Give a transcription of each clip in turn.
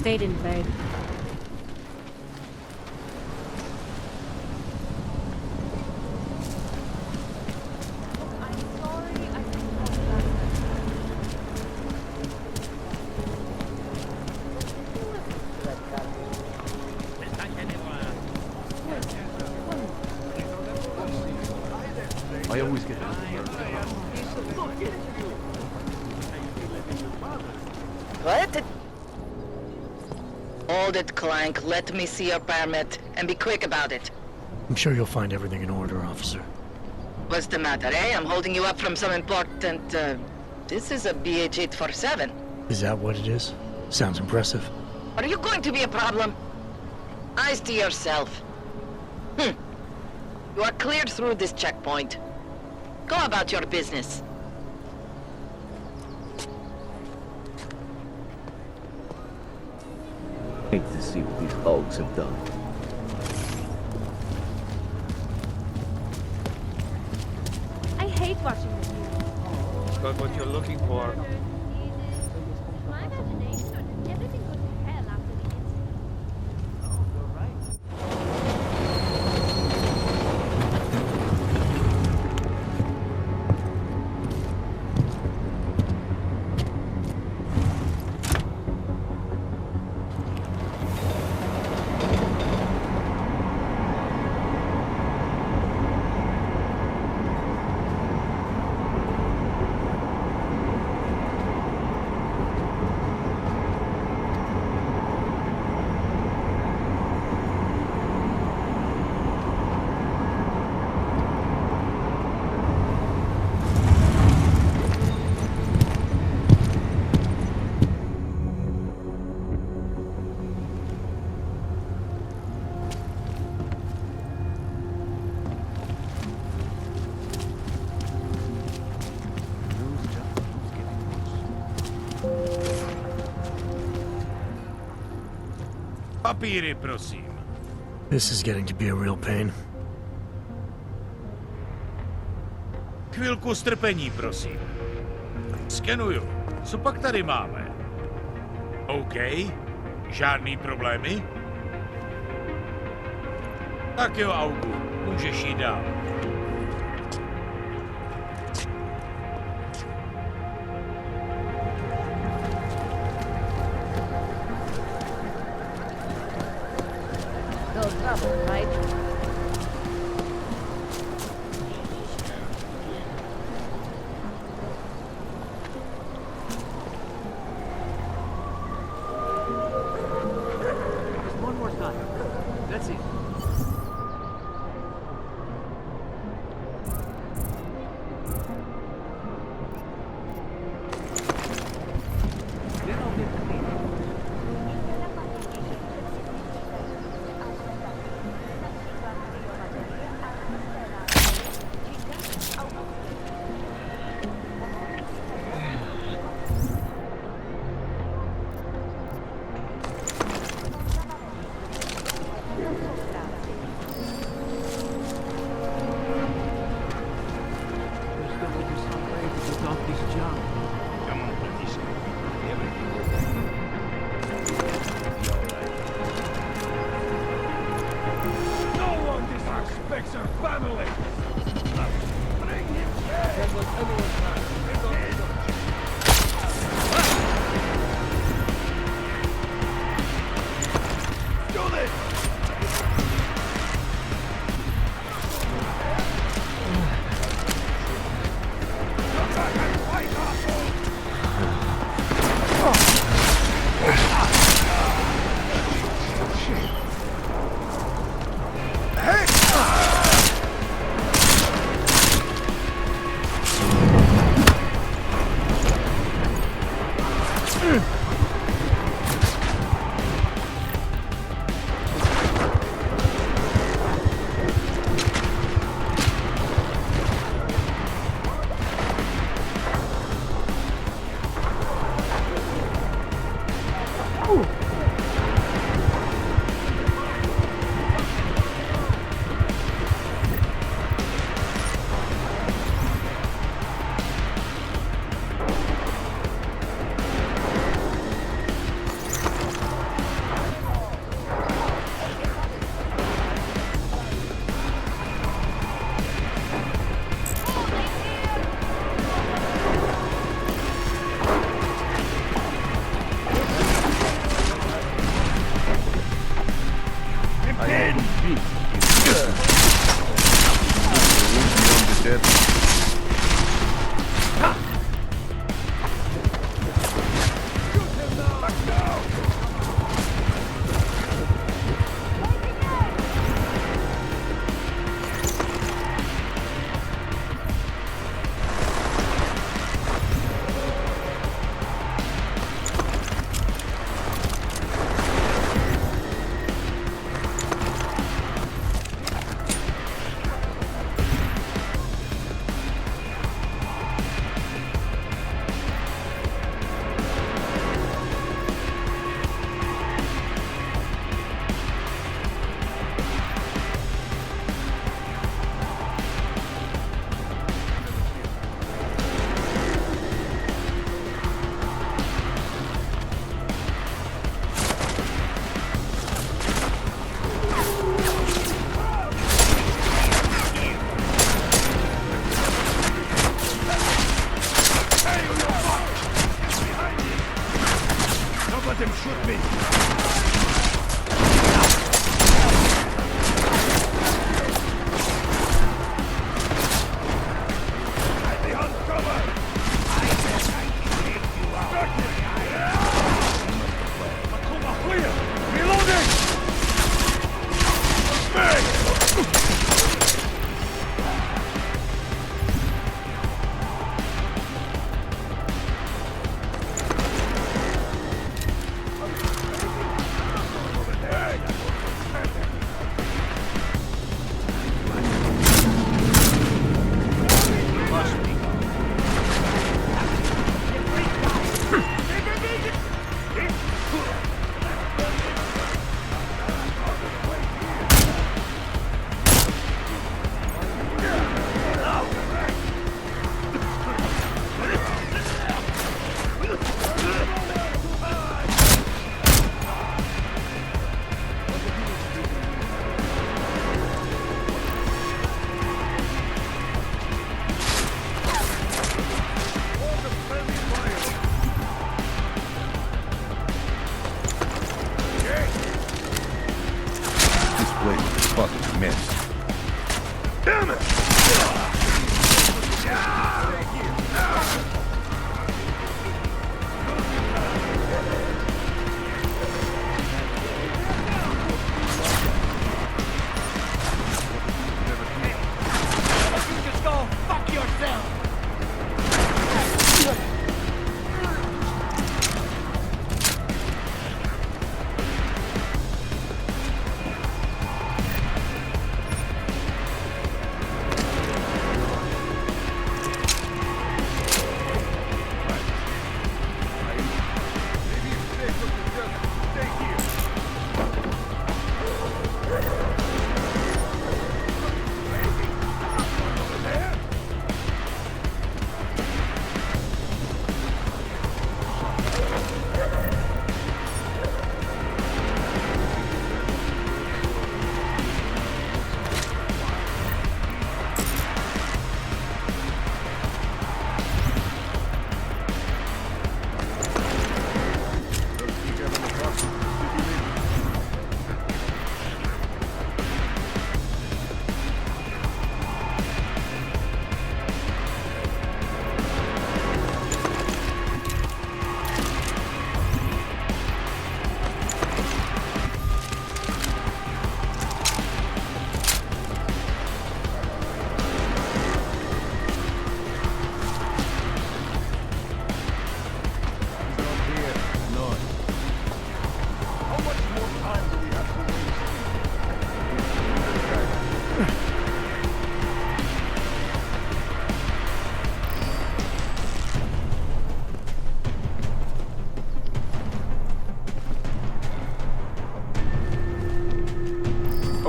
stayed in bed. I always get that. What? Hold it, Clank. Let me see your permit, and be quick about it. I'm sure you'll find everything in order, officer. What's the matter, eh? I'm holding you up from some important, This is a BH-847. Is that what it is? Sounds impressive. Are you going to be a problem? Eyes to yourself. You are cleared through this checkpoint. Go about your business. Hate to see what these hogs have done. I hate watching the news. Got what you're looking for. My imagination, everything goes to hell after the incident. Papíry, prosím. This is getting to be a real pain. Chvilku strpení, prosím. Skenuju. Co pak tady máme? OK. Žádný problémy? Tak jo, Augu. Můžeš jít dál. No trouble, right? Just one more time. That's it. Then I'll get the meeting. There's got to be some way to get off this junk. Come on, British. Everything will be alright. No one disrespects her family! Bring him back! That was everyone's time. Do this! Come back and fight, asshole!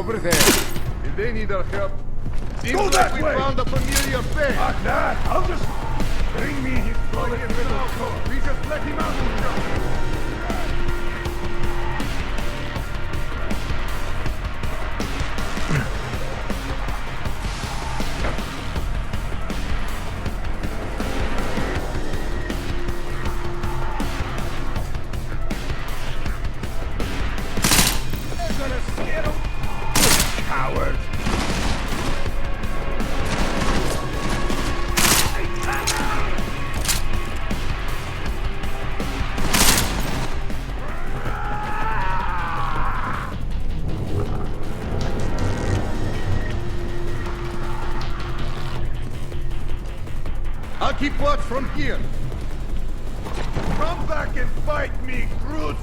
Over there. If they need our help, seems Go like that we way. found a familiar face. Like that? I'll just bring me his bullet middle coat. We just let him out. They're gonna scare him. Coward. I'll keep watch from here. Come back and fight me, brutes.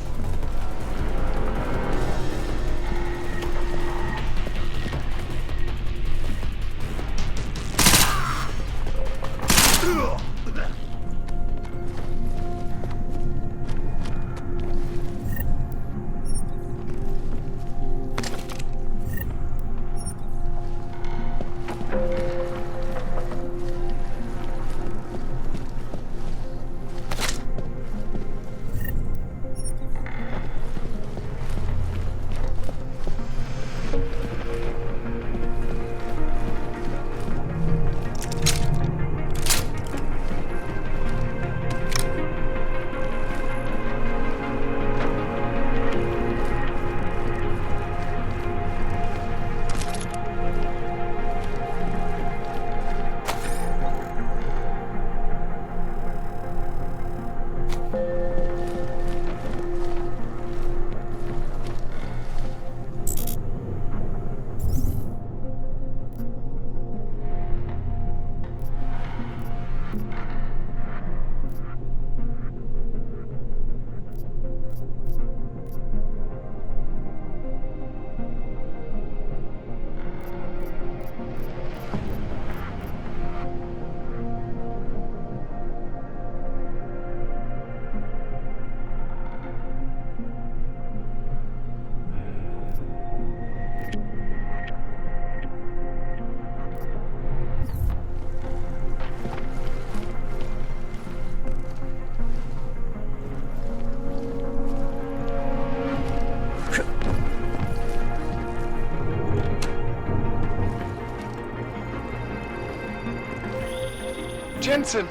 Jensen!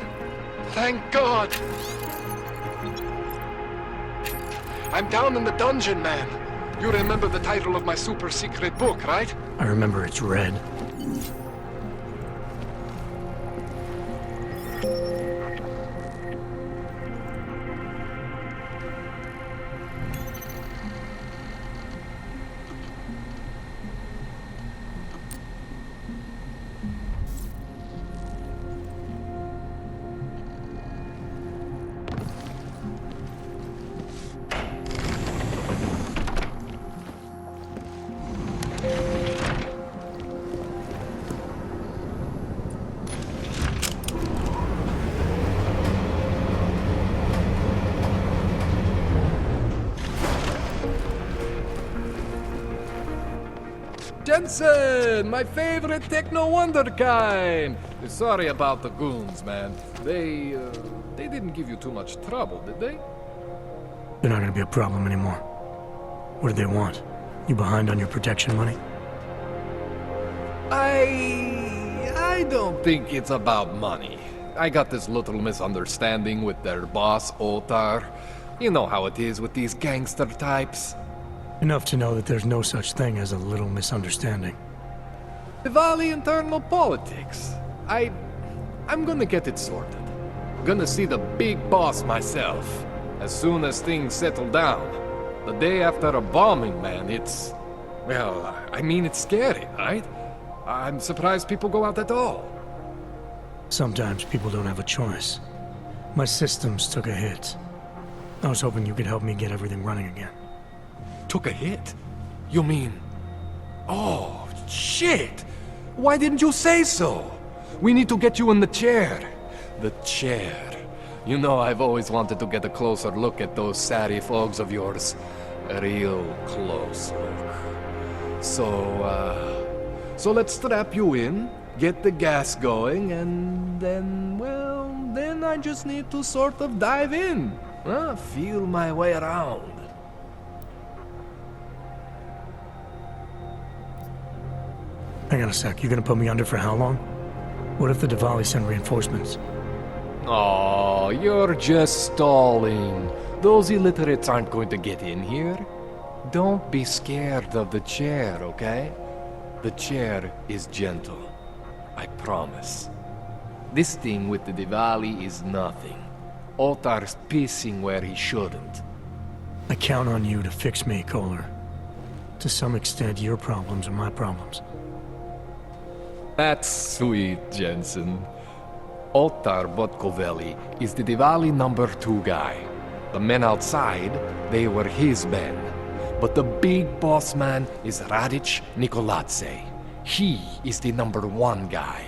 Thank God! I'm down in the dungeon, man. You remember the title of my super secret book, right? I remember it's red. Jensen, my favorite techno wonderkind. Sorry about the goons, man. They didn't give you too much trouble, did they? They're not gonna be a problem anymore. What do they want? You behind on your protection money? I don't think it's about money. I got this little misunderstanding with their boss, Otar. You know how it is with these gangster types. Enough to know that there's no such thing as a little misunderstanding. Diwali internal politics. I'm gonna get it sorted. Gonna see the big boss myself. As soon as things settle down. The day after a bombing, man, it's... Well, I mean, it's scary, right? I'm surprised people go out at all. Sometimes people don't have a choice. My systems took a hit. I was hoping you could help me get everything running again. Took a hit? You mean... Oh, shit! Why didn't you say so? We need to get you in the chair. The chair. You know, I've always wanted to get a closer look at those Sari fogs of yours. A real close look. So let's strap you in, get the gas going, and then, well, then I just need to sort of dive in. Feel my way around. Hang on a sec, you're gonna put me under for how long? What if the Diwali send reinforcements? Oh, you're just stalling. Those illiterates aren't going to get in here. Don't be scared of the chair, okay? The chair is gentle. I promise. This thing with the Diwali is nothing. Otar's pissing where he shouldn't. I count on you to fix me, Kohler. To some extent, your problems are my problems. That's sweet, Jensen. Otar Botkoveli is the Diwali #2 guy. The men outside, they were his men. But the big boss man is Radic Nikoladze. He is the #1 guy.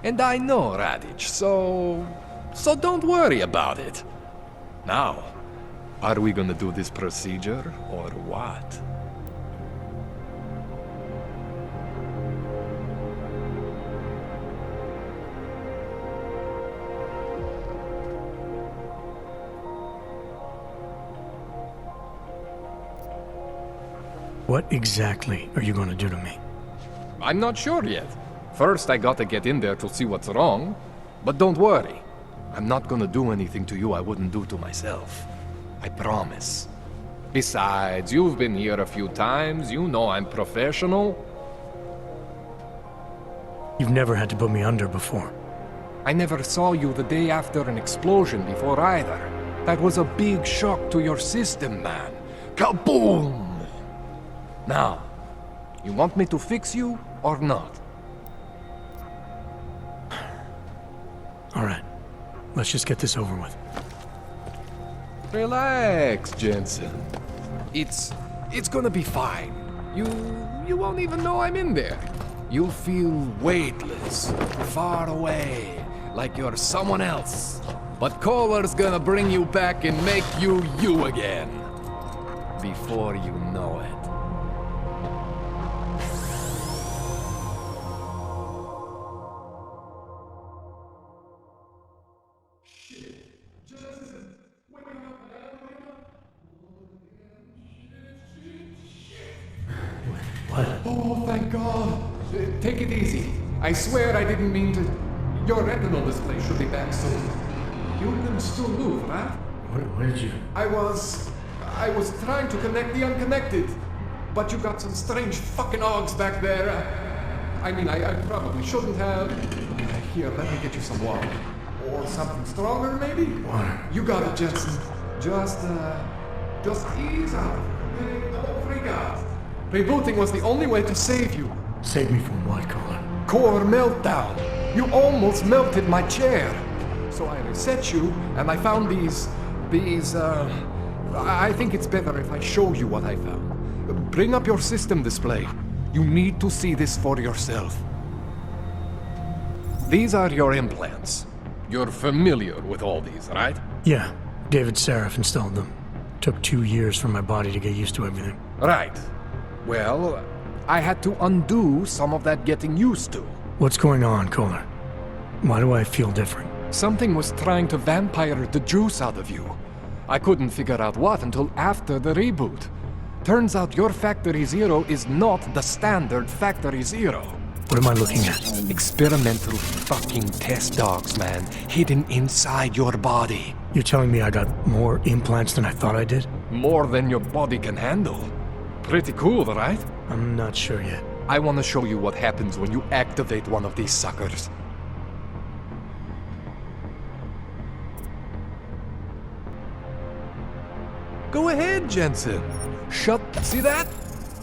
And I know Radic, so don't worry about it. Now, are we gonna do this procedure or what? What exactly are you gonna do to me? I'm not sure yet. First, I gotta get in there to see what's wrong. But don't worry. I'm not gonna do anything to you I wouldn't do to myself. I promise. Besides, you've been here a few times. You know I'm professional. You've never had to put me under before. I never saw you the day after an explosion before either. That was a big shock to your system, man. Kaboom! Now, you want me to fix you or not? All right, let's just get this over with. Relax, Jensen. It's gonna be fine. You won't even know I'm in there. You'll feel weightless, far away, like you're someone else. But Kohler's gonna bring you back and make you you again. Before you know it. Oh, thank God. Take it easy. I swear I didn't mean to. Your retinal display should be back soon. You can still move, right? Where did you... I was trying to connect the unconnected. But you got some strange fucking ogs back there. I mean, I probably shouldn't have. Here, let me get you some water. Or something stronger, maybe? Water. You got it, Jensen. Just ease out. Don't freak out. Rebooting was the only way to save you. Save me from what, Kohler? Core meltdown. You almost melted my chair. So I reset you, and I found these, I think it's better if I show you what I found. Bring up your system display. You need to see this for yourself. These are your implants. You're familiar with all these, right? Yeah, David Seraph installed them. Took 2 years for my body to get used to everything. Right. Well, I had to undo some of that getting used to. What's going on, Kohler? Why do I feel different? Something was trying to vampire the juice out of you. I couldn't figure out what until after the reboot. Turns out your Factory Zero is not the standard Factory Zero. What am I looking at? Experimental fucking test dogs, man, hidden inside your body. You're telling me I got more implants than I thought I did? More than your body can handle. Pretty cool, right? I'm not sure yet. I want to show you what happens when you activate one of these suckers. Go ahead, Jensen. See that?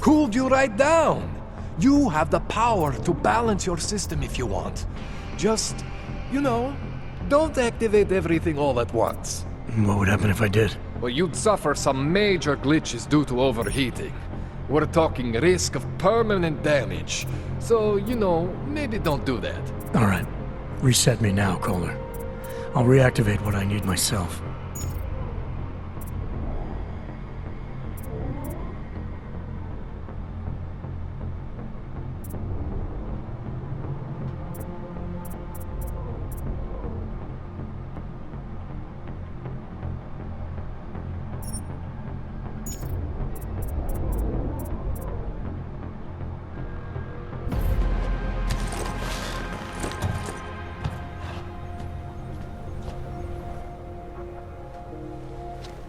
Cooled you right down. You have the power to balance your system if you want. Just, don't activate everything all at once. What would happen if I did? Well, you'd suffer some major glitches due to overheating. We're talking risk of permanent damage. So, maybe don't do that. All right. Reset me now, Kohler. I'll reactivate what I need myself.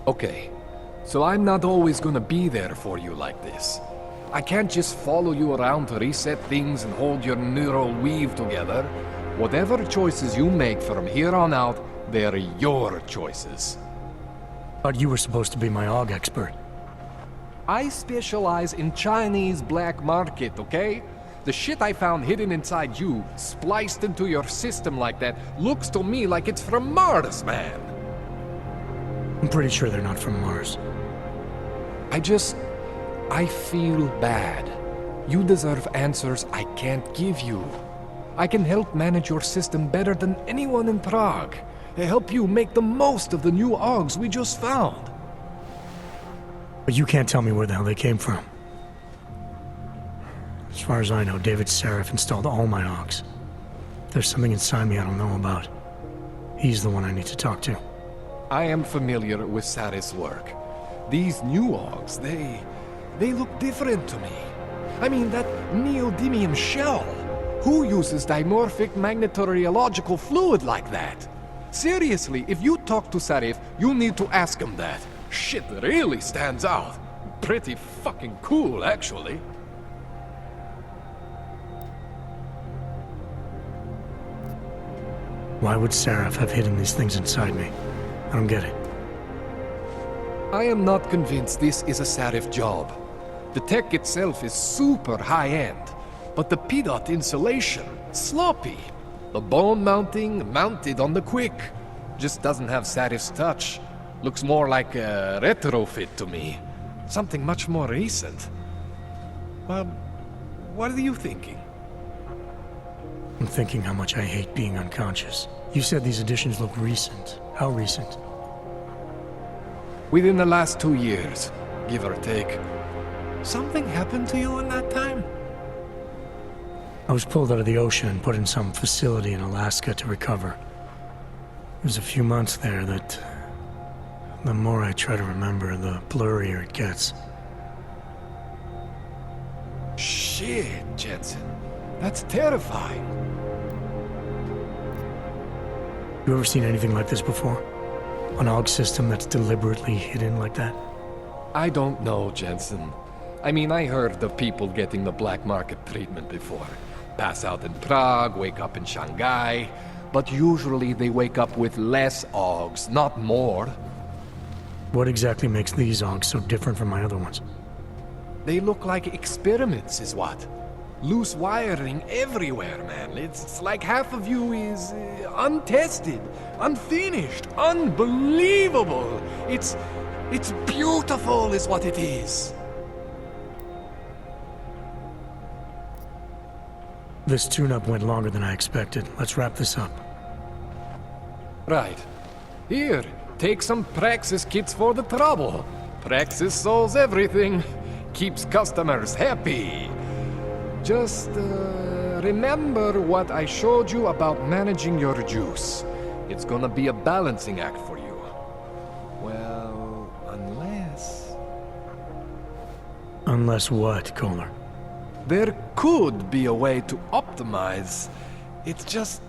Okay, so I'm not always gonna be there for you like this. I can't just follow you around to reset things and hold your neural weave together. Whatever choices you make from here on out, they're your choices. Thought you were supposed to be my AUG expert. I specialize in Chinese black market, okay? The shit I found hidden inside you, spliced into your system like that, looks to me like it's from Mars, man. I'm pretty sure they're not from Mars. I feel bad. You deserve answers I can't give you. I can help manage your system better than anyone in Prague. Help you make the most of the new AUGs we just found. But you can't tell me where the hell they came from. As far as I know, David Seraph installed all my AUGs. There's something inside me I don't know about. He's the one I need to talk to. I am familiar with Sarif's work. These new AUGs, they look different to me. I mean, that neodymium shell. Who uses dimorphic magnetorheological fluid like that? Seriously, if you talk to Sarif, you need to ask him that. Shit really stands out. Pretty fucking cool, actually. Why would Seraph have hidden these things inside me? I don't get it. I am not convinced this is a Sarif job. The tech itself is super high-end, but the PDOT insulation, sloppy. The bone mounting, mounted on the quick. Just doesn't have Sarif's touch. Looks more like a retrofit to me. Something much more recent. Well, what are you thinking? I'm thinking how much I hate being unconscious. You said these additions look recent. How recent? Within the last 2 years, give or take. Something happened to you in that time? I was pulled out of the ocean and put in some facility in Alaska to recover. There's a few months there that... the more I try to remember, the blurrier it gets. Shit, Jensen. That's terrifying. You ever seen anything like this before? An AUG system that's deliberately hidden like that? I don't know, Jensen. I mean, I heard of people getting the black market treatment before. Pass out in Prague, wake up in Shanghai. But usually they wake up with less AUGs, not more. What exactly makes these AUGs so different from my other ones? They look like experiments, is what? Loose wiring everywhere, man. It's like half of you is untested, unfinished, unbelievable. It's beautiful is what it is. This tune-up went longer than I expected. Let's wrap this up. Right. Here, take some Praxis kits for the trouble. Praxis solves everything. Keeps customers happy. Just, remember what I showed you about managing your juice. It's gonna be a balancing act for you. Well, unless... Unless what, Kohler? There could be a way to optimize. It's just...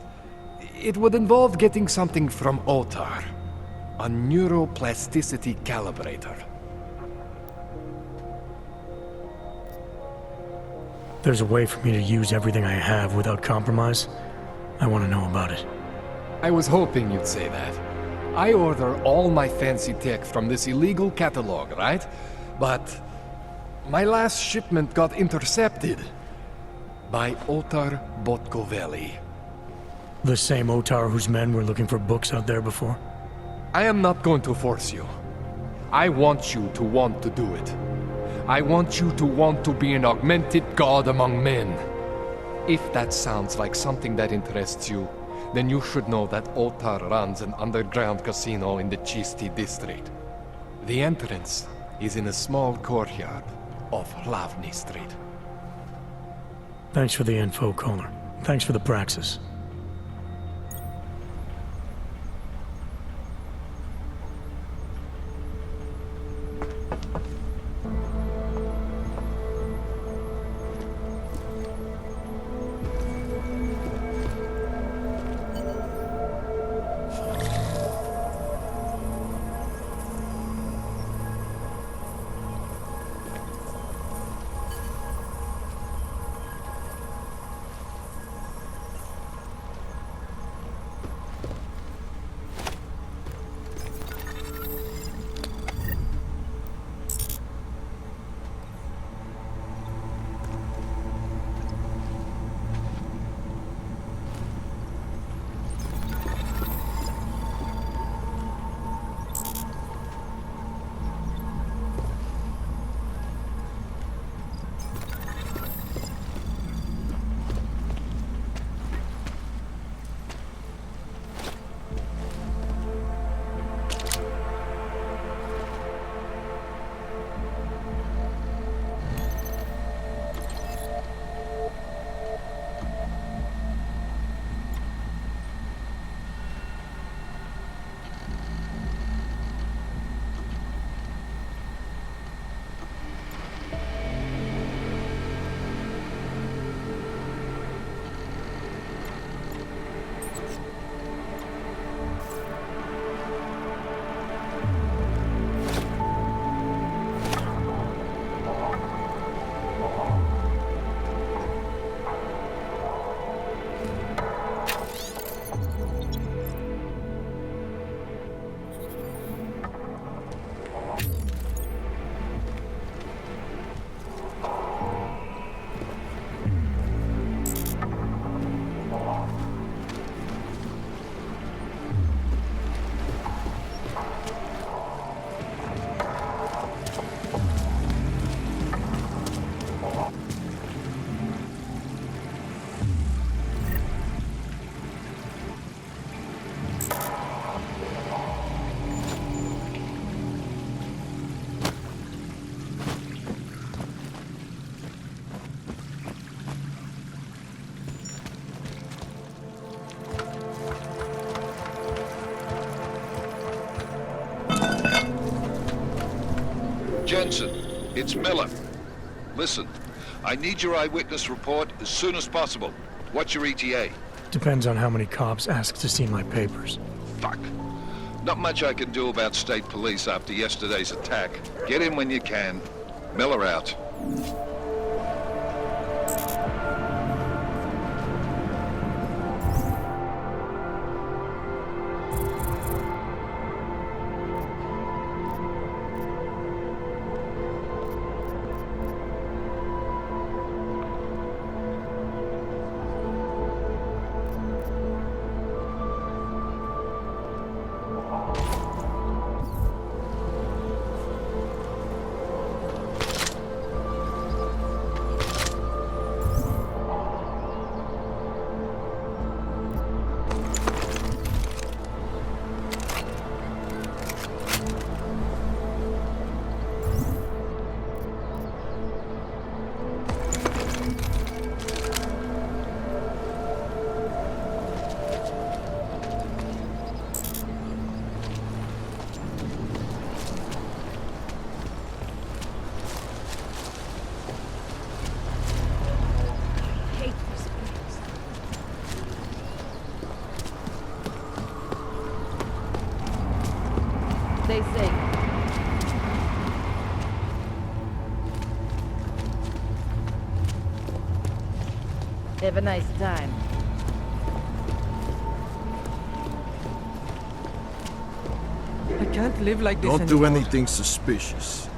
it would involve getting something from Otar. A neuroplasticity calibrator. There's a way for me to use everything I have without compromise. I want to know about it. I was hoping you'd say that. I order all my fancy tech from this illegal catalog, right? But my last shipment got intercepted by Otar Botkoveli. The same Otar whose men were looking for books out there before? I am not going to force you. I want you to want to do it. I want you to want to be an augmented god among men. If that sounds like something that interests you, then you should know that Otar runs an underground casino in the Chisti district. The entrance is in a small courtyard off Hlavny Street. Thanks for the info, Kohler. Thanks for the praxis. Jensen, it's Miller. Listen, I need your eyewitness report as soon as possible. What's your ETA? Depends on how many cops ask to see my papers. Fuck. Not much I can do about state police after yesterday's attack. Get in when you can. Miller out. They say. Have a nice time. I can't live like this Don't do anymore. anything suspicious.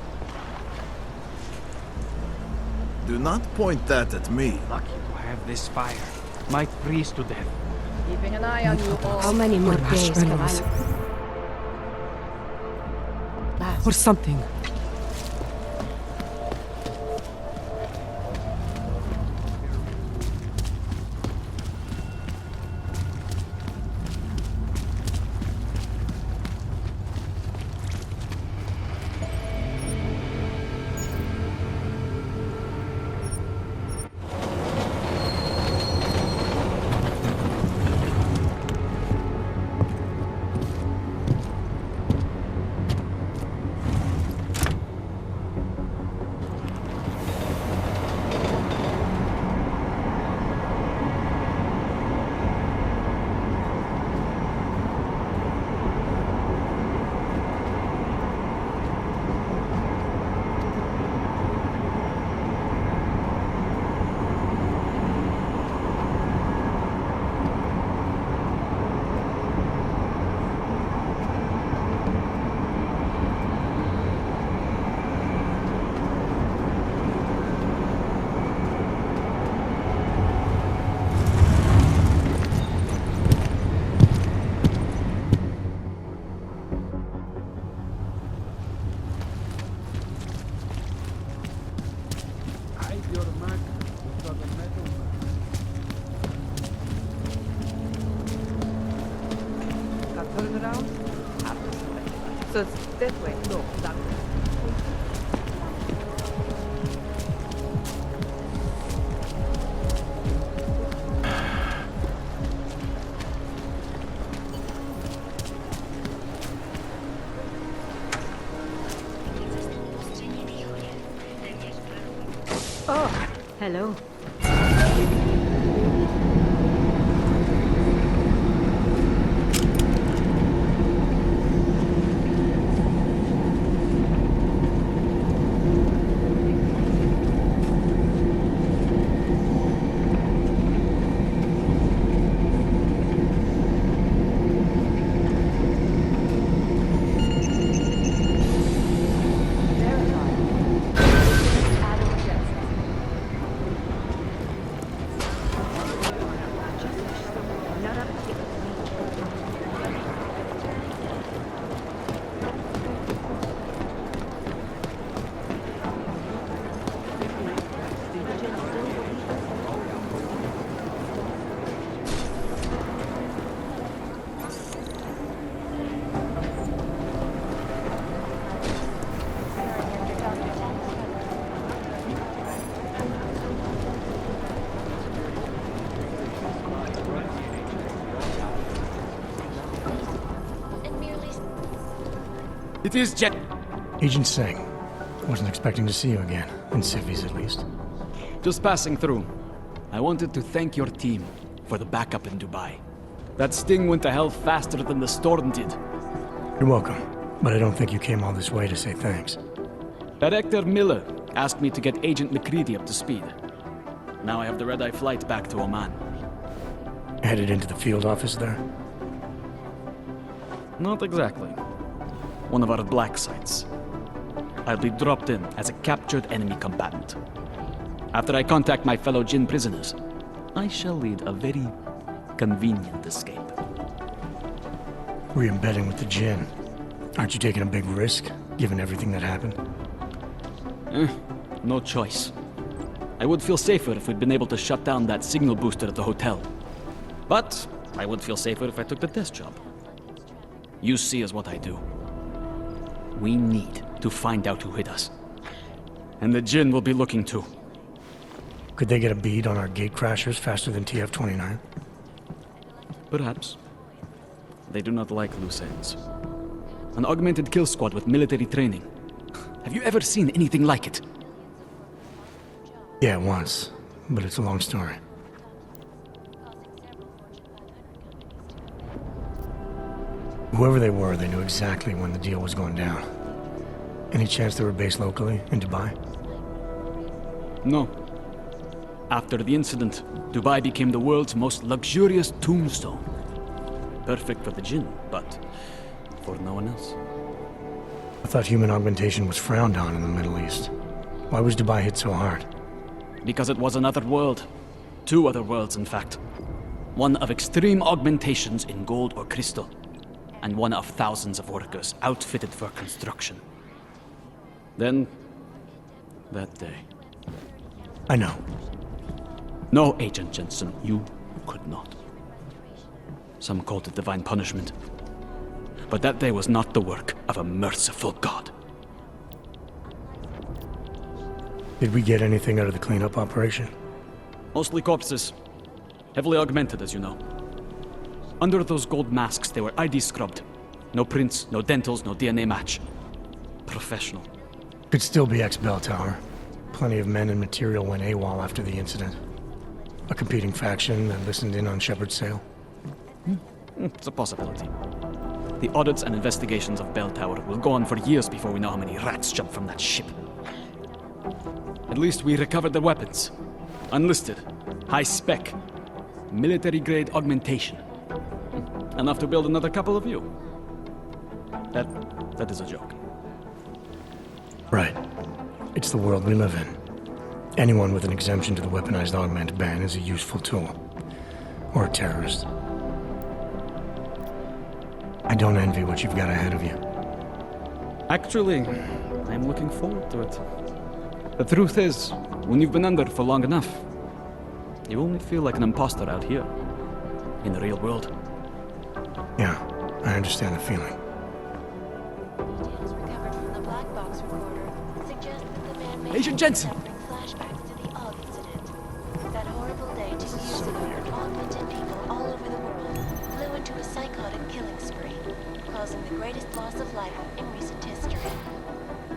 Do not point that at me. Lucky to have this fire. Might freeze to death. Keeping an eye on you all. How many more days can I... Or something. So it's this way. No, that way. Oh, hello. It merely It is Jet. Agent Singh, Wasn't expecting to see you again, in civvies at least. Just passing through. I wanted to thank your team for the backup in Dubai. That sting went to hell faster than the storm did. You're welcome, but I don't think you came all this way to say thanks. Director Miller asked me to get Agent McCready up to speed. Now I have the red-eye flight back to Oman. Headed into the field office there? Not exactly. One of our black sites. I'll be dropped in as a captured enemy combatant. After I contact my fellow Jinn prisoners, I shall lead a very convenient escape. Re-embedding with the Jinn. Aren't you taking a big risk, given everything that happened? No choice. I would feel safer if we'd been able to shut down that signal booster at the hotel. But I would feel safer if I took the desk job. You see is what I do. We need to find out who hit us. And the Jinn will be looking too. Could they get a bead on our gate crashers faster than TF-29? Perhaps. They do not like loose ends. An augmented kill squad with military training. Have you ever seen anything like it? Yeah, once. But it's a long story. Whoever they were, they knew exactly when the deal was going down. Any chance they were based locally, in Dubai? No. After the incident, Dubai became the world's most luxurious tombstone. Perfect for the Jinn, but for no one else. I thought human augmentation was frowned on in the Middle East. Why was Dubai hit so hard? Because it was another world. Two other worlds, in fact. One of extreme augmentations in gold or crystal, and one of thousands of workers outfitted for construction. Then, that day. I know. No, Agent Jensen, you could not. Some called it divine punishment. But that day was not the work of a merciful God. Did we get anything out of the cleanup operation? Mostly corpses. Heavily augmented, as you know. Under those gold masks, they were ID scrubbed. No prints, no dentals, no DNA match. Professional. Could still be ex-Bell Tower. Plenty of men and material went AWOL after the incident. A competing faction that listened in on Shepard's sale. It's a possibility. The audits and investigations of Bell Tower will go on for years before we know how many rats jumped from that ship. At least we recovered their weapons. Unlisted, high-spec, military-grade augmentation. Enough to build another couple of you. That is a joke. Right. It's the world we live in. Anyone with an exemption to the weaponized augment ban is a useful tool. Or a terrorist. I don't envy what you've got ahead of you. Actually, I'm looking forward to it. The truth is, when you've been under for long enough, you only feel like an imposter out here, in the real world. Yeah, I understand the feeling. Details recovered from the black box recorder suggest that the man may Agent Jensen! have flashbacks to the Og incident. That horrible day 2 years ago when augmented people all over the world flew into a psychotic killing spree, causing the greatest loss of life in recent history.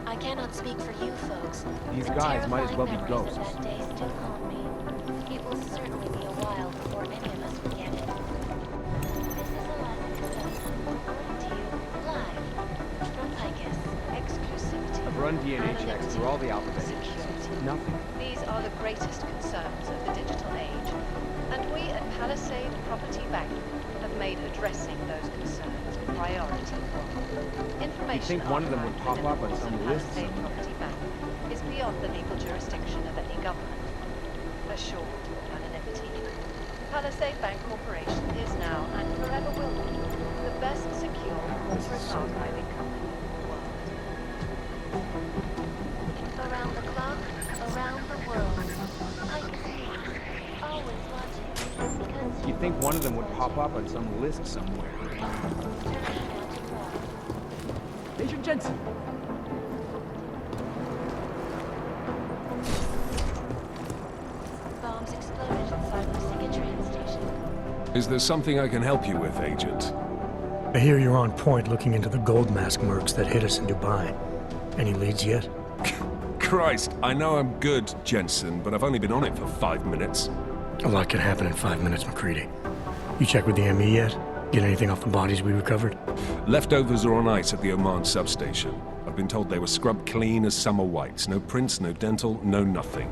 I cannot speak for you folks. These but guys might as well be terrifying memories ghosts. of that day still haunt me. It will certainly be a while before any of us forget it. This is Alaska Study, brought to you live from Picus. Exclusivity. I've run DNA checks through all the alphabet. Security. Nothing. These are the greatest concerns of the digital age, and we at Palisade Property Bank have made addressing those concerns a priority. Information think one of them would pop up on some list Palisade Property Bank is beyond the legal jurisdiction of any government. Assured anonymity. Palisade Bank Corporation is now and forever will be the best secure corporate archiving company in the world. Around the clock, around the world. I see. Always watching. Because You'd think one of them would pop up on some list somewhere. Agent Jensen! bombs exploded inside the Sega train station. Is there something I can help you with, Agent? I hear you're on point looking into the gold mask mercs that hit us in Dubai. Any leads yet? Christ, I know I'm good, Jensen, but I've only been on it for 5 minutes. A lot could happen in 5 minutes, McCready. You checked with the ME yet? Get anything off the bodies we recovered? Leftovers are on ice at the Oman substation. I've been told they were scrubbed clean as summer whites. No prints, no dental, no nothing.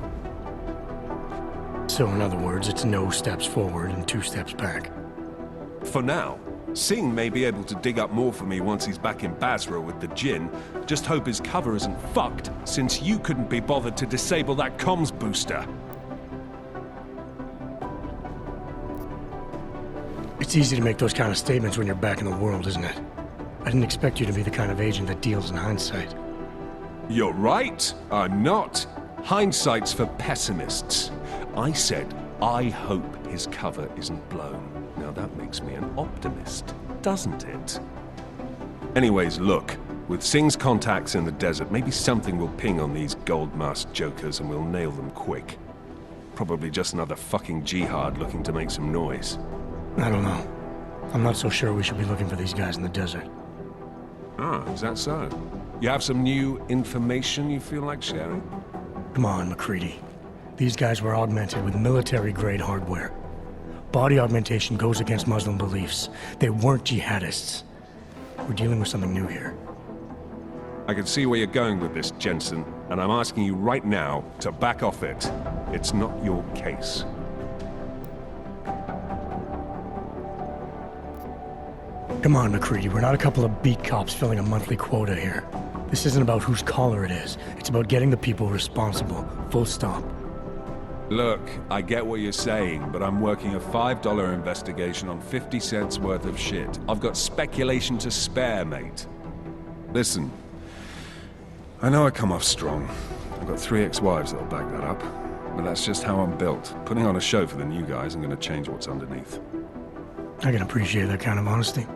So in other words, it's no steps forward and 2 steps back. For now. Singh may be able to dig up more for me once he's back in Basra with the Jinn. Just hope his cover isn't fucked, since you couldn't be bothered to disable that comms booster. It's easy to make those kind of statements when you're back in the world, isn't it? I didn't expect you to be the kind of agent that deals in hindsight. You're right, I'm not. Hindsight's for pessimists. I said, I hope his cover isn't blown. Now that makes me an optimist, doesn't it? Anyways, look, with Singh's contacts in the desert, maybe something will ping on these gold-masked jokers and we'll nail them quick. Probably just another fucking jihad looking to make some noise. I don't know. I'm not so sure we should be looking for these guys in the desert. Ah, is that so? You have some new information you feel like sharing? Come on, McCready. These guys were augmented with military-grade hardware. Body augmentation goes against Muslim beliefs. They weren't jihadists. We're dealing with something new here. I can see where you're going with this, Jensen, and I'm asking you right now to back off it. It's not your case. Come on, McCready. We're not a couple of beat cops filling a monthly quota here. This isn't about whose collar it is. It's about getting the people responsible. Full stop. Look, I get what you're saying, but I'm working a $5 investigation on 50 cents worth of shit. I've got speculation to spare, mate. Listen, I know I come off strong. I've got 3 ex-wives that'll back that up. But that's just how I'm built. Putting on a show for the new guys, I'm gonna change what's underneath. I can appreciate that kind of honesty.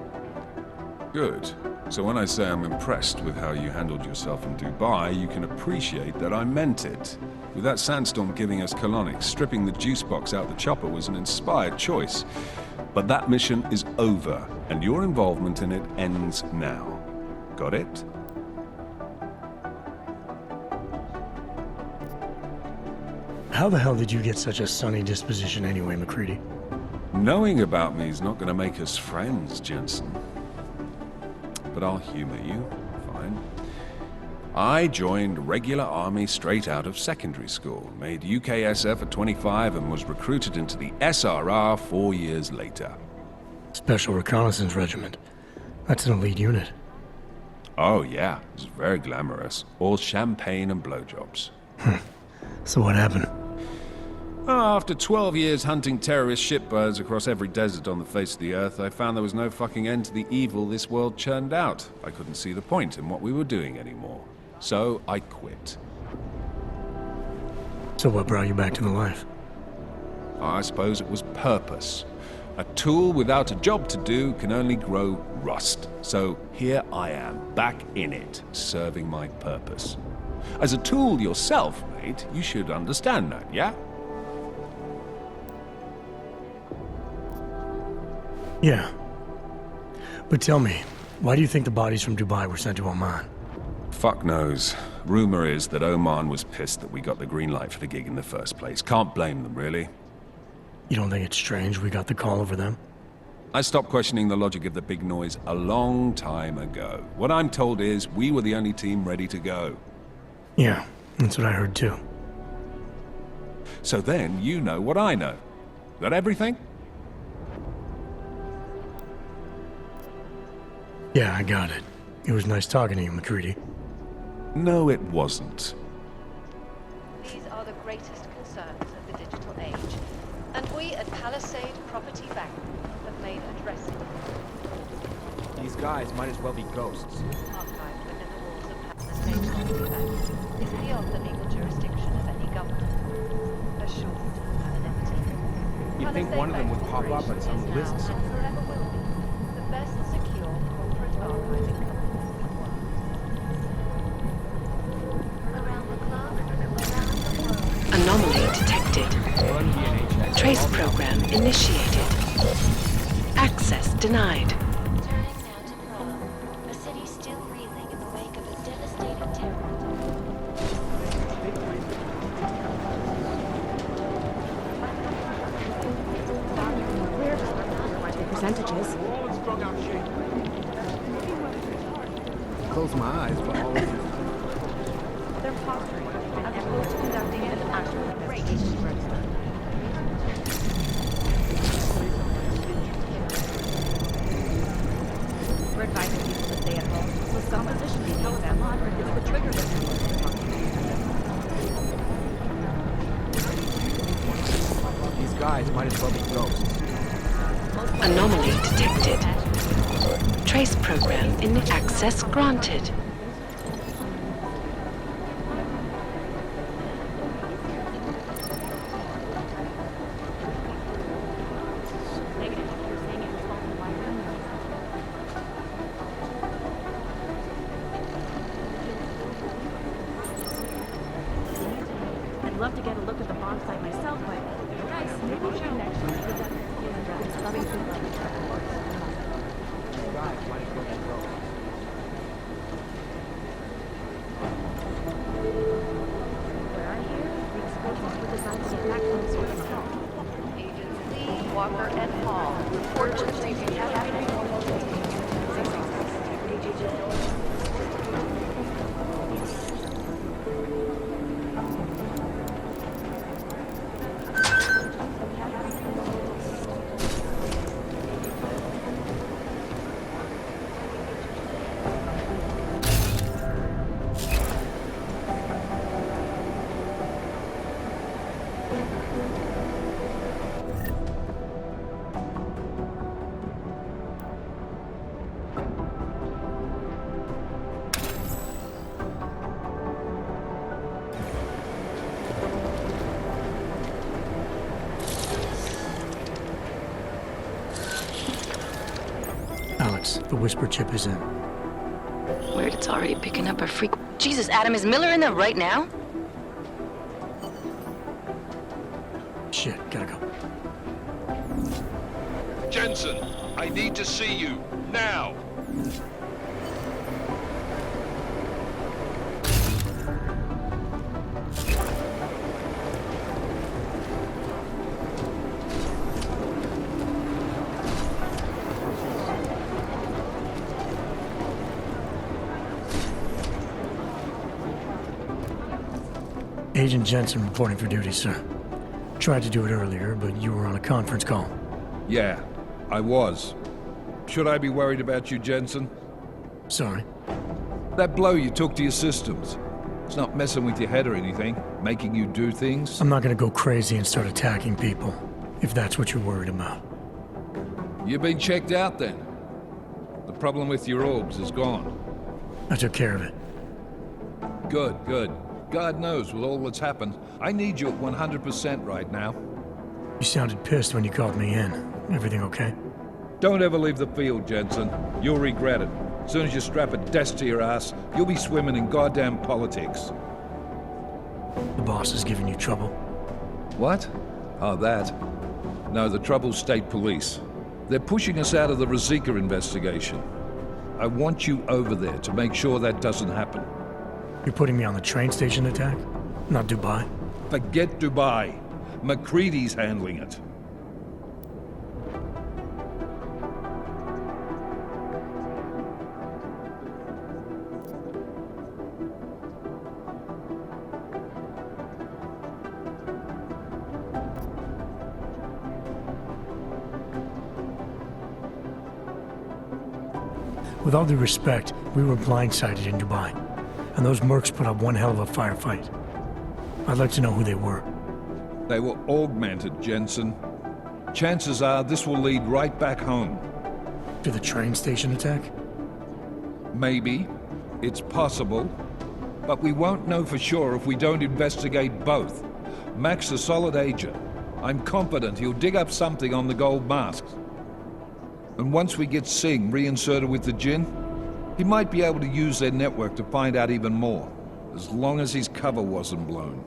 Good. So when I say I'm impressed with how you handled yourself in Dubai, you can appreciate that I meant it. With that sandstorm giving us colonics, stripping the juice box out the chopper was an inspired choice. But that mission is over, and your involvement in it ends now. Got it? How the hell did you get such a sunny disposition anyway, McCready? Knowing about me is not going to make us friends, Jensen. But I'll humor you. Fine. I joined regular army straight out of secondary school, made UKSF at 25 and was recruited into the SRR 4 years later. Special Reconnaissance Regiment. That's an elite unit. Oh yeah, it was very glamorous. All champagne and blowjobs. So what happened? After 12 years hunting terrorist shitbirds across every desert on the face of the earth, I found there was no fucking end to the evil this world churned out. I couldn't see the point in what we were doing anymore. So I quit. So what brought you back to the life? I suppose it was purpose. A tool without a job to do can only grow rust. So here I am, back in it, serving my purpose. As a tool yourself, mate, you should understand that, yeah? Yeah. But tell me, why do you think the bodies from Dubai were sent to Oman? Fuck knows. Rumor is that Oman was pissed that we got the green light for the gig in the first place. Can't blame them, really. You don't think it's strange we got the call over them? I stopped questioning the logic of the big noise a long time ago. What I'm told is we were the only team ready to go. Yeah, that's what I heard too. So then you know what I know. Is that everything? Yeah, I got it. It was nice talking to you, McCready. No, it wasn't. These are the greatest concerns of the digital age, and we at Palisade Property Bank have made addressing These guys might as well be ghosts. archived within the walls of Palisade Property Bank is beyond the legal jurisdiction of any government. Assured anonymity. You'd think one of them would pop up on some list and forever will be the best secure corporate archiving company. Anomaly detected. Trace program initiated. Access denied. Turning now to Prague, a city still reeling in the wake of a devastating terror attack. close my eyes, but all of They're posturing as opposed to conducting an actual investigation. We're advising people to stay at home, so some position being examined is the trigger these guys might as well be ghosts. Anomaly detected. Trace program in access granted. I'd love to get a look at the bomb site myself, but guys, maybe we should next one. Guys might as well be ghosts. Where I hear, the explosions were designed to get back from the source of all. Agents Lee, Walker, and Hall report to the briefing Alex, the whisper chip is in. Weird, it's already picking up a freak. Jesus, Adam, is Miller in there right now? Shit, gotta go. Jensen, I need to see you, now! Agent Jensen reporting for duty, sir. Tried to do it earlier, but you were on a conference call. Yeah, I was. Should I be worried about you, Jensen? Sorry. That blow you took to your systems. It's not messing with your head or anything, making you do things. I'm not gonna go crazy and start attacking people, if that's what you're worried about. You've been checked out then. The problem with your orbs is gone. I took care of it. Good, good. God knows with all that's happened, I need you at 100% right now. You sounded pissed when you called me in. Everything okay? Don't ever leave the field, Jensen. You'll regret it. As soon as you strap a desk to your ass, you'll be swimming in goddamn politics. The boss is giving you trouble? What? Oh, that. No, the trouble's state police. They're pushing us out of the Rosika investigation. I want you over there to make sure that doesn't happen. You're putting me on the train station attack? Not Dubai? Forget Dubai. McCready's handling it. With all due respect, we were blindsided in Dubai, and those mercs put up one hell of a firefight. I'd like to know who they were. They were augmented, Jensen. Chances are this will lead right back home. To the train station attack? Maybe. It's possible. But we won't know for sure if we don't investigate both. Mac's a solid agent. I'm confident he'll dig up something on the gold masks. And once we get Singh reinserted with the Jinn, he might be able to use their network to find out even more, as long as his cover wasn't blown.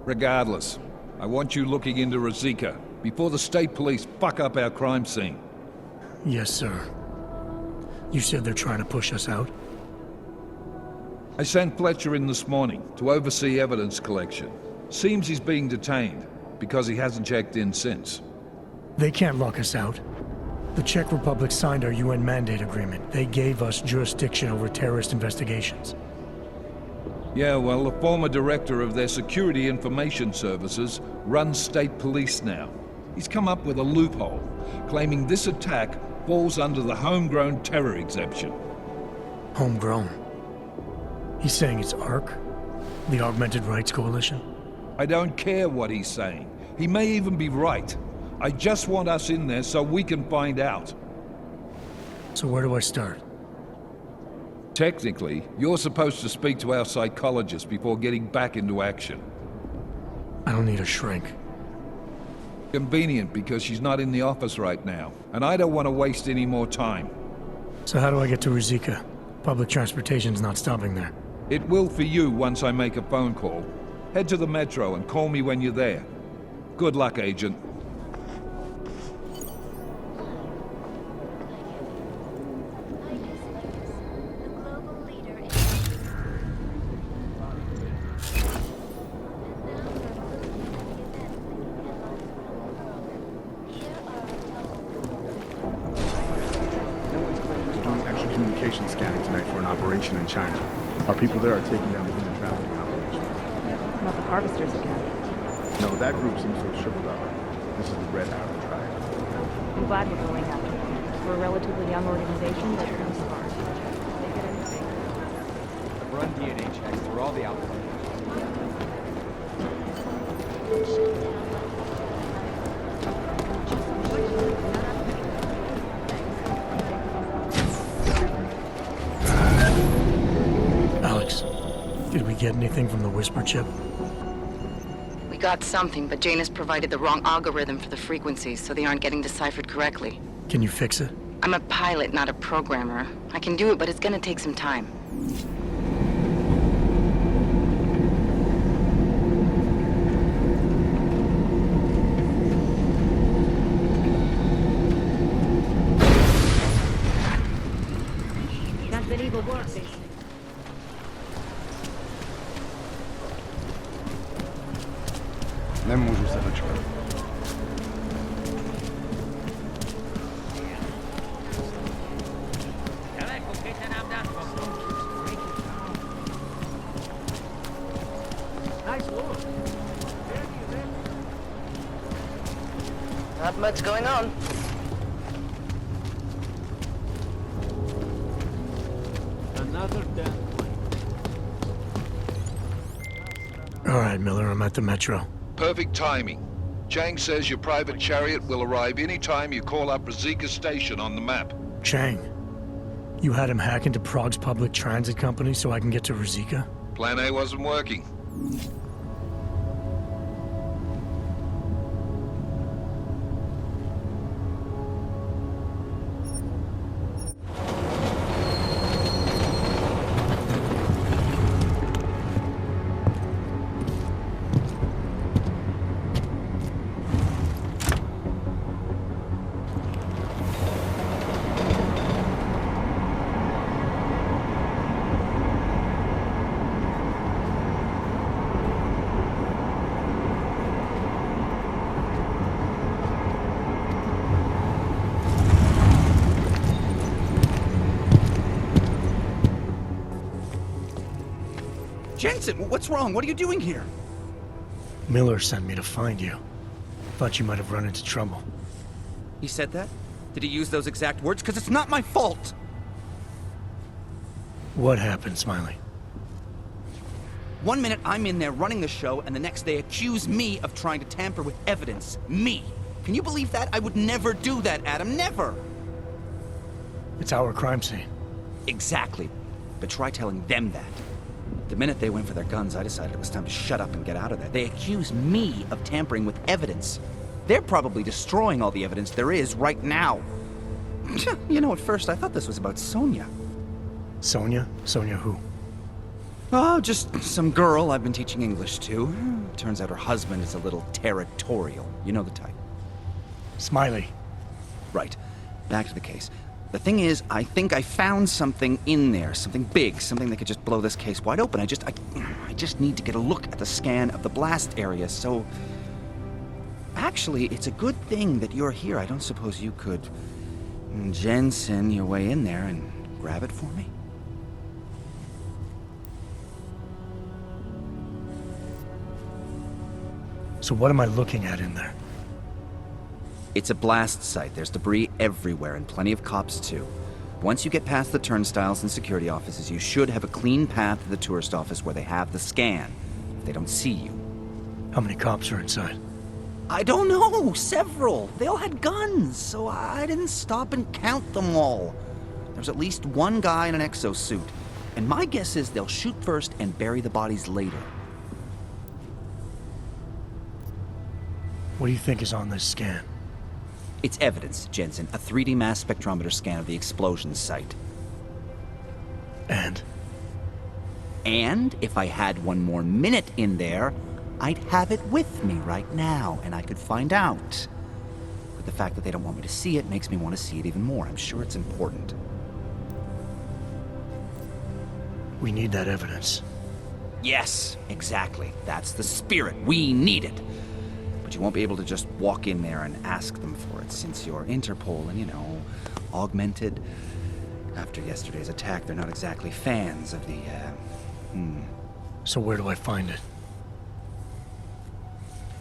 Regardless, I want you looking into Rosika before the state police fuck up our crime scene. Yes, sir. You said they're trying to push us out? I sent Fletcher in this morning to oversee evidence collection. Seems he's being detained, because he hasn't checked in since. They can't lock us out. The Czech Republic signed our UN mandate agreement. They gave us jurisdiction over terrorist investigations. Yeah, well, the former director of their security information services runs state police now. He's come up with a loophole, claiming this attack falls under the homegrown terror exemption. Homegrown? He's saying it's ARC? The Augmented Rights Coalition? I don't care what he's saying. He may even be right. I just want us in there so we can find out. So where do I start? Technically, you're supposed to speak to our psychologist before getting back into action. I don't need a shrink. Convenient because she's not in the office right now, and I don't want to waste any more time. So how do I get to Rizika? Public transportation's not stopping there. It will for you once I make a phone call. Head to the metro and call me when you're there. Good luck, Agent. Scanning tonight for an operation in China. Our people there are taking down the human trafficking operation. Not the Harvesters again. No, that group seems to have shriveled up. This is the Red Arrow Tribe. I'm glad we're going after them. We're a relatively young organization that's pretty smart. They get anything. I've run DNA checks through all the outfits. Did we get anything from the Whisper chip? We got something, but Jane has provided the wrong algorithm for the frequencies, so they aren't getting deciphered correctly. Can you fix it? I'm a pilot, not a programmer. I can do it, but it's gonna take some time. That's been evil work, Jason. Не можу се дочекати. Not much going on. Another death. All right, Miller, I'm at the metro. Perfect timing. Chang says your private chariot will arrive any time you call up Rizika Station on the map. Chang, you had him hack into Prague's public transit company so I can get to Rizika? Plan A wasn't working. Jensen, what's wrong? What are you doing here? Miller sent me to find you. Thought you might have run into trouble. He said that? Did he use those exact words? Because it's not my fault! What happened, Smiley? One minute I'm in there running the show, and the next they accuse me of trying to tamper with evidence. Me! Can you believe that? I would never do that, Adam. Never! It's our crime scene. Exactly. But try telling them that. The minute they went for their guns, I decided it was time to shut up and get out of there. They accuse me of tampering with evidence. They're probably destroying all the evidence there is right now. You know, at first I thought this was about Sonia. Sonia? Sonia who? Oh, just some girl I've been teaching English to. Turns out her husband is a little territorial. You know the type. Smiley. Right. Back to the case. The thing is, I think I found something in there, something big, something that could just blow this case wide open. I just need to get a look at the scan of the blast area, so... Actually, it's a good thing that you're here. I don't suppose you could Jensen your way in there and grab it for me? So what am I looking at in there? It's a blast site. There's debris everywhere and plenty of cops too. Once you get past the turnstiles and security offices, you should have a clean path to the tourist office where they have the scan. If they don't see you. How many cops are inside? I don't know. Several. They all had guns, so I didn't stop and count them all. There's at least one guy in an exosuit. And my guess is they'll shoot first and bury the bodies later. What do you think is on this scan? It's evidence, Jensen. A 3D mass spectrometer scan of the explosion site. And? And if I had one more minute in there, I'd have it with me right now, and I could find out. But the fact that they don't want me to see it makes me want to see it even more. I'm sure it's important. We need that evidence. Yes, exactly. That's the spirit. We need it. But you won't be able to just walk in there and ask them for it, since you're Interpol and, you know, augmented. After yesterday's attack, they're not exactly fans of the, So where do I find it?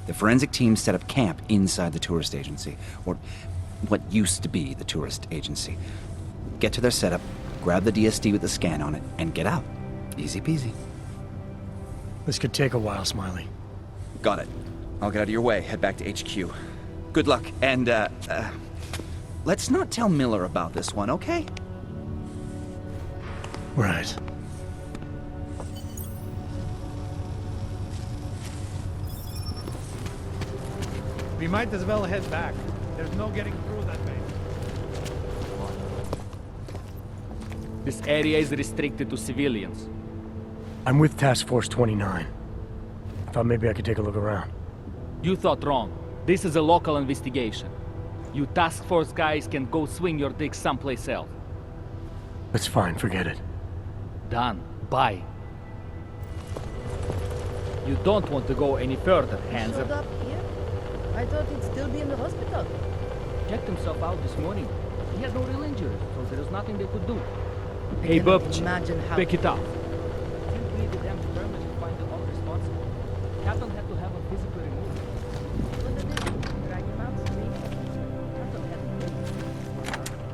The forensic team set up camp inside the tourist agency, or what used to be the tourist agency. Get to their setup, grab the DSD with the scan on it, and get out. Easy peasy. This could take a while, Smiley. Got it. I'll get out of your way, head back to HQ. Good luck, and, let's not tell Miller about this one, okay? Right. We might as well head back. There's no getting through that way. This area is restricted to civilians. I'm with Task Force 29. I thought maybe I could take a look around. You thought wrong. This is a local investigation. You task force guys can go swing your dick someplace else. That's fine, forget it. Done. Bye. You don't want to go any further, hands Showed up. up here? I thought he'd still be in the hospital. Checked himself out this morning. He had no real injuries, so there was nothing they could do. I Hey, cannot Bubch, imagine how- pick it up. Simply the damn determined to find the all responsible. Captain had to have a physical removal. What did they do? Drag him out street? Captain had to do it.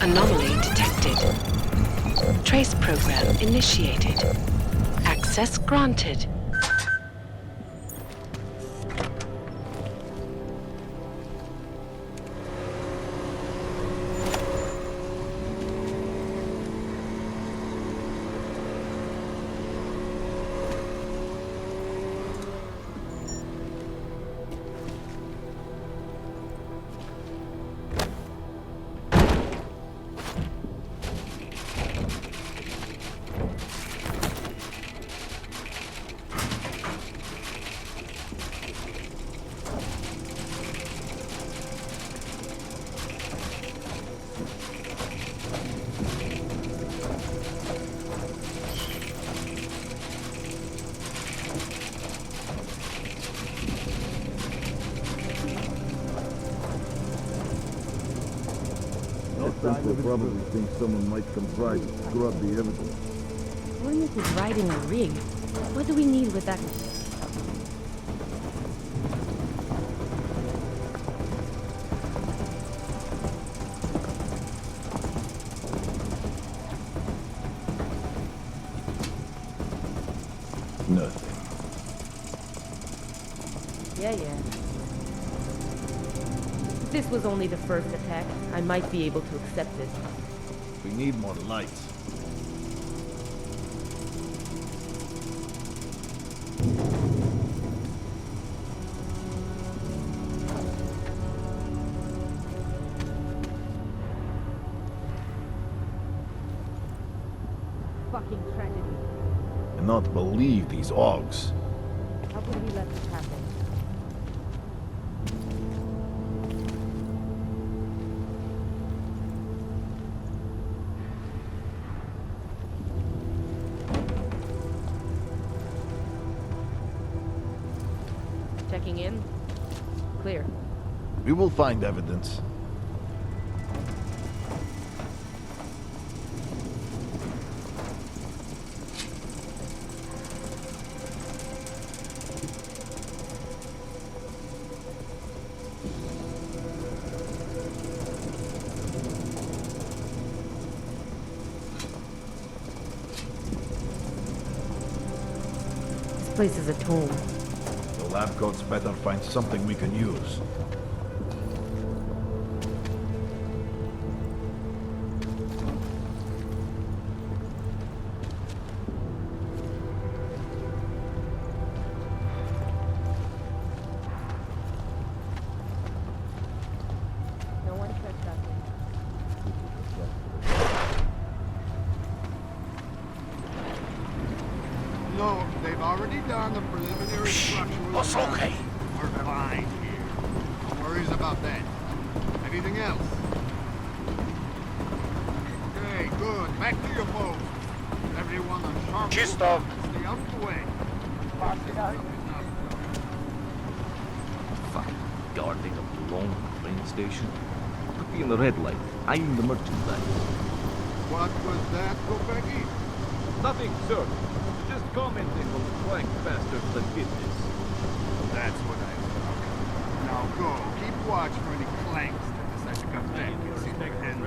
Anomaly detected. Trace program initiated. Access granted. People probably think someone might come try to scrub the evidence. Hornet is riding a rig. What do we need with that? Nothing. Yeah. If this was only the first attack, I might be able to accept it. We need more lights. cannot believe these Augs. How could we let this happen? Checking in. Clear. We will find evidence. This place is a tomb. The lab coats better find something we can use. No one trespassing. No, they've already done the preliminary structural What's okay? We're fine here. No worries about that. Anything else? Okay, good. Back to your post. Everyone on sharp. Чисто. Stay out of the way. Fucking guarding a long train station. Put me in the red light. I'm the merchandise. What was that, Kopecki? Nothing, sir. Just commenting on the flank bastards that did this. That's what I thought. Now go. Keep watch for any clanks that decide to come back and see their hand.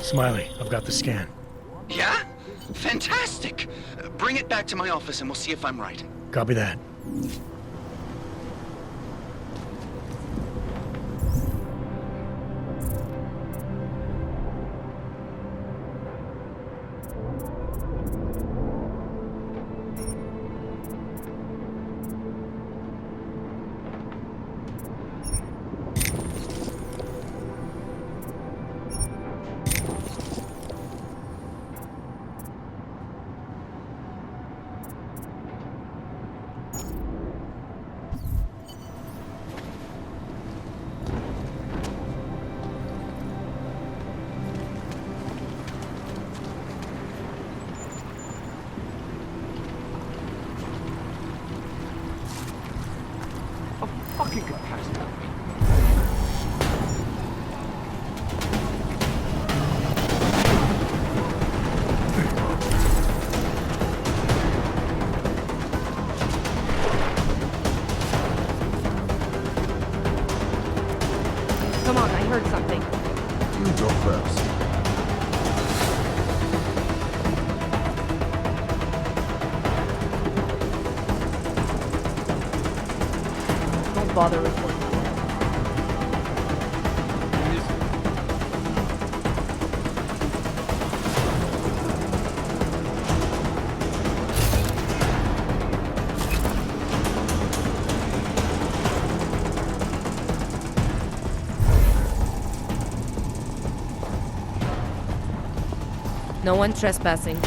Smiley, I've got the scan. Yeah? Fantastic! Bring it back to my office and we'll see if I'm right. Copy that. Fucking catastrophe. Come on, I heard something. You go first. Don't bother reporting. No one trespassing.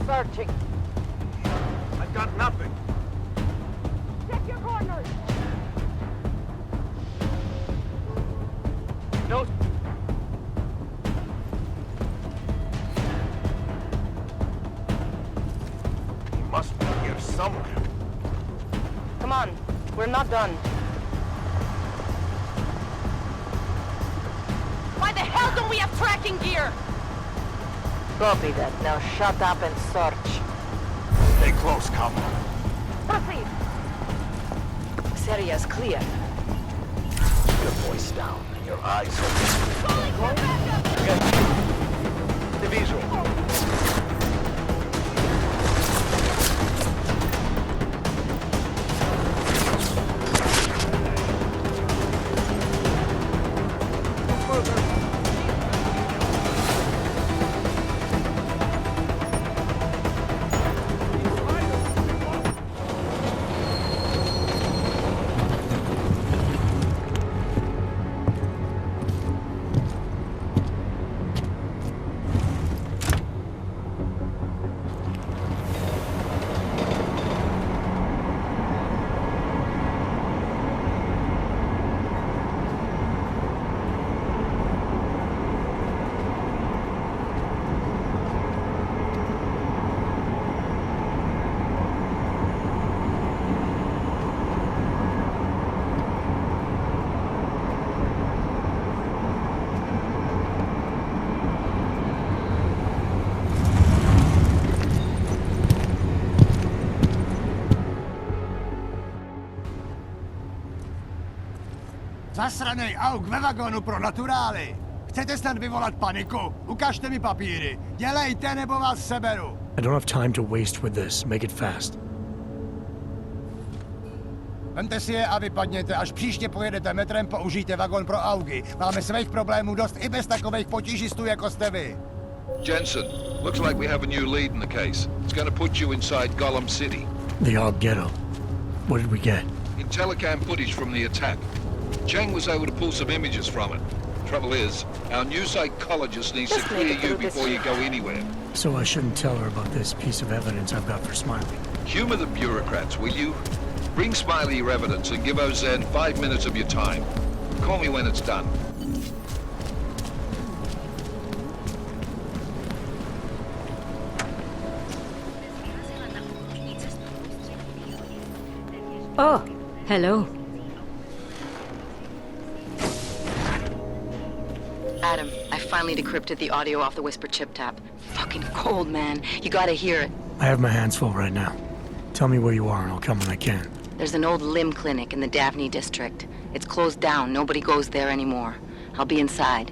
Searching. I've got nothing. Check your corners. No. He must be here somewhere. Come on, we're not done. Why the hell hell don't we have tracking gear? Copy that. Now shut up and search. Stay close, Cowboy. Proceed. This area's clear. Keep your voice down and your eyes open. Get the visual. Zasranej auk ve vagónu pro naturály! Chcete snad vyvolat paniku? Ukažte mi papíry. Dělejte, nebo vás seberu. I don't have time to waste with this. Make it fast. Vemte si je a vypadněte. Až příště pojedete metrem, použijte vagón pro augy. Máme svých problémů dost i bez takových potížistů, jako jste vy. Jensen, looks like we have a new lead in the case. It's going to put you inside Gollum City. The Og Ghetto. What did we get? Telecam footage from the attack. Cheng was able to pull some images from it. Trouble is, our new psychologist needs to clear you before you go anywhere. So I shouldn't tell her about this piece of evidence I've got for Smiley. Humor the bureaucrats, will you? Bring Smiley your evidence and give Ozan 5 minutes of your time. Call me when it's done. Oh, hello. Adam, I finally decrypted the audio off the Whisper chip tap. Fucking cold, man. You gotta hear it. I have my hands full right now. Tell me where you are and I'll come when I can. There's an old limb clinic in the Daphne district. It's closed down. Nobody goes there anymore. I'll be inside.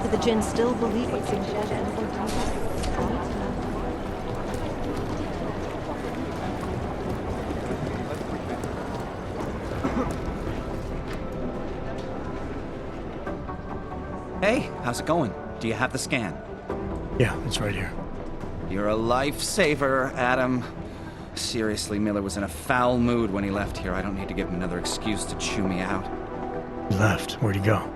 Do the Jinn still believe what's in Hey, how's it going? Do you have the scan? Yeah, it's right here. You're a lifesaver, Adam. Seriously, Miller was in a foul mood when he left here. I don't need to give him another excuse to chew me out. He left. Where'd he go?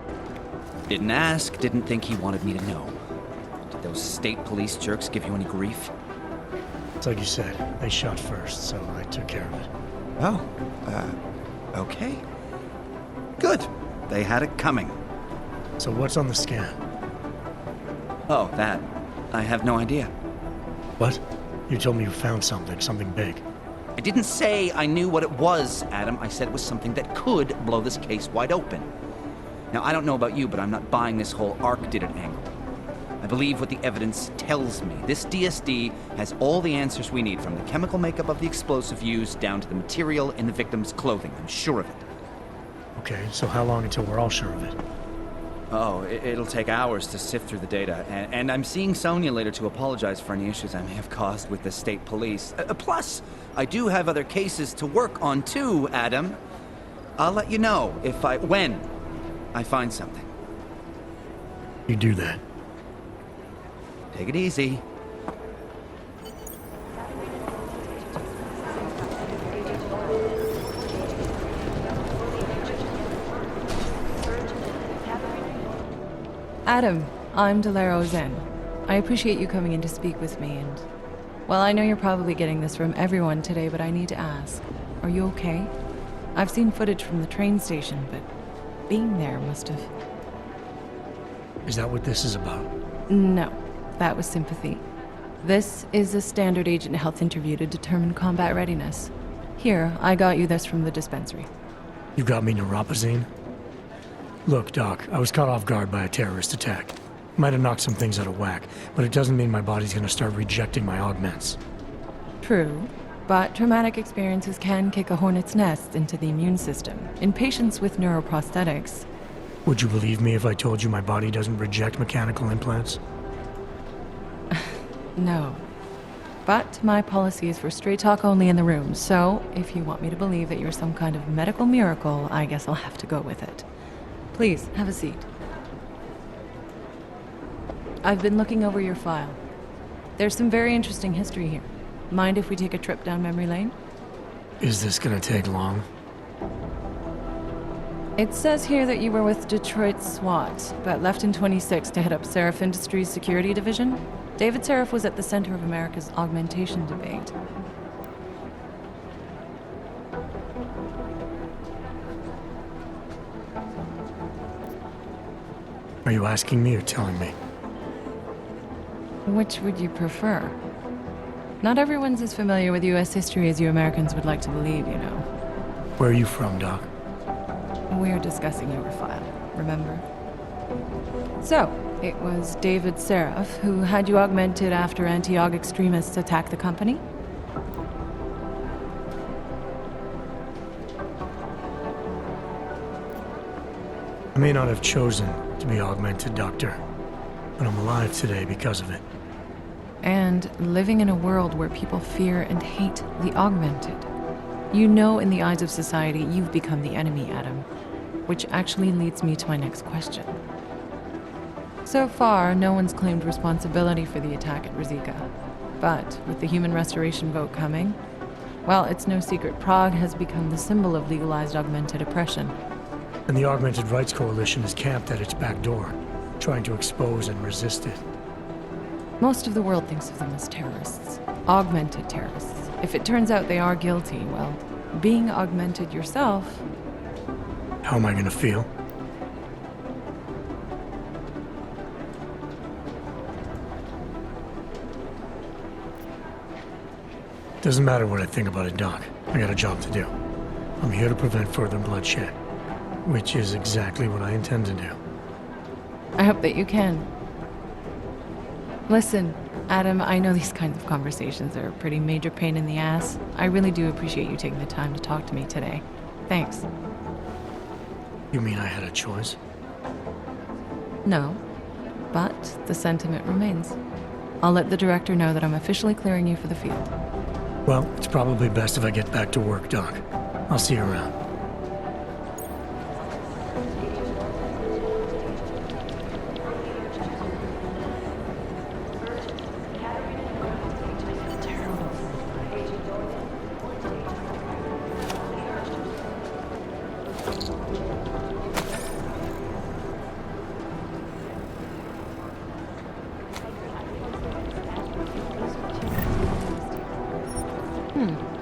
Didn't ask, didn't think he wanted me to know. Did those state police jerks give you any grief? It's like you said, they shot first, so I took care of it. Oh, okay. Good. They had it coming. So what's on the scan? Oh, that. I have no idea. What? You told me you found something big. I didn't say I knew what it was, Adam. I said it was something that could blow this case wide open. Now, I don't know about you, but I'm not buying this whole Ark did it angle. I believe what the evidence tells me. This DSD has all the answers we need, from the chemical makeup of the explosive used down to the material in the victim's clothing. I'm sure of it. Okay, so how long until we're all sure of it? Oh, it'll take hours to sift through the data, and I'm seeing Sonia later to apologize for any issues I may have caused with the state police. Plus, I do have other cases to work on too, Adam. I'll let you know when I find something. You do that. Take it easy. Adam, I'm Delaro Zen. I appreciate you coming in to speak with me, and... well, I know you're probably getting this from everyone today, but I need to ask. Are you okay? I've seen footage from the train station, but being there must have... Is that what this is about? No, that was sympathy. This is a standard agent health interview to determine combat readiness. Here, I got you this from the dispensary. You got me neuropazine? Look, Doc, I was caught off guard by a terrorist attack. Might have knocked some things out of whack, but it doesn't mean my body's gonna start rejecting my augments. True, but traumatic experiences can kick a hornet's nest into the immune system. In patients with neuroprosthetics... Would you believe me if I told you my body doesn't reject mechanical implants? No. But my policy is for straight talk only in the room, so if you want me to believe that you're some kind of medical miracle, I guess I'll have to go with it. Please, have a seat. I've been looking over your file. There's some very interesting history here. Mind if we take a trip down memory lane? Is this gonna take long? It says here that you were with Detroit SWAT, but left in 26 to head up Seraph Industries' security division. David Seraph was at the center of America's augmentation debate. Are you asking me or telling me? Which would you prefer? Not everyone's as familiar with U.S. history as you Americans would like to believe, you know. Where are you from, Doc? We're discussing your file, remember? So, it was David Seraph who had you augmented after anti-aug extremists attacked the company? I may not have chosen to be augmented, Doctor, but I'm alive today because of it. And living in a world where people fear and hate the augmented. You know, in the eyes of society, you've become the enemy, Adam. Which actually leads me to my next question. So far, no one's claimed responsibility for the attack at Rizika. But with the human restoration vote coming, well, it's no secret Prague has become the symbol of legalized augmented oppression. And the Augmented Rights Coalition is camped at its back door, trying to expose and resist it. Most of the world thinks of them as terrorists. Augmented terrorists. If it turns out they are guilty, well, being augmented yourself... How am I gonna feel? Doesn't matter what I think about it, Doc. I got a job to do. I'm here to prevent further bloodshed, which is exactly what I intend to do. I hope that you can. Listen, Adam, I know these kinds of conversations are a pretty major pain in the ass. I really do appreciate you taking the time to talk to me today. Thanks. You mean I had a choice? No, but the sentiment remains. I'll let the director know that I'm officially clearing you for the field. Well, it's probably best if I get back to work, Doc. I'll see you around. Hmm.